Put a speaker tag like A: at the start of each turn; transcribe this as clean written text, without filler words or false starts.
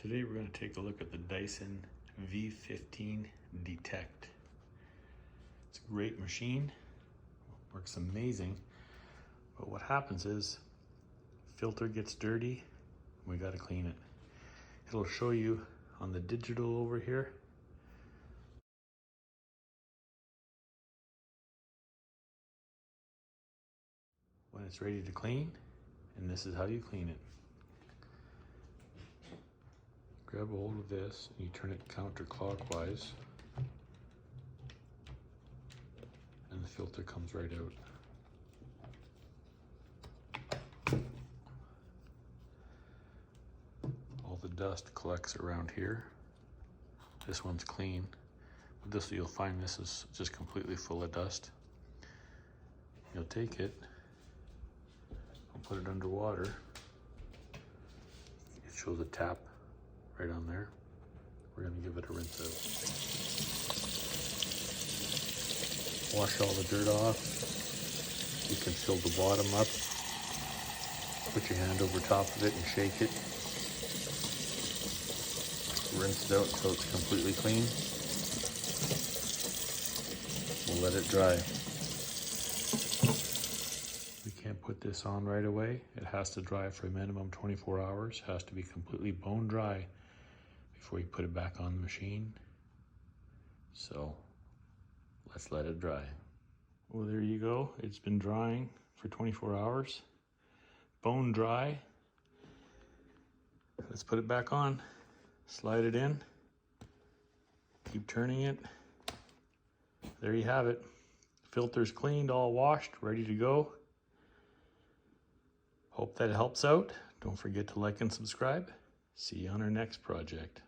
A: Today we're going to take a look at the Dyson V15 Detect. It's a great machine, works amazing, but what happens is filter gets dirty, we got to clean it. It'll show you on the digital over here. When it's ready to clean, and this is how you clean it. Grab a hold of this and you turn it counterclockwise and the filter comes right out. All the dust collects around here. This one's clean, but this you'll find this is just completely full of dust. You'll take it, I'll put it under water. It shows a tap right on there. We're going to give it a rinse out. Wash all the dirt off. You can fill the bottom up. Put your hand over top of it and shake it. Rinse it out until it's completely clean. We'll let it dry. We can't put this on right away. It has to dry for a minimum 24 hours. It has to be completely bone dry before you put it back on the machine. So let's let it dry. Well, there you go. It's been drying for 24 hours. Bone dry. Let's put it back on. Slide it in. Keep turning it. There you have it. Filter's cleaned, all washed, ready to go. Hope that helps out. Don't forget to like and subscribe. See you on our next project.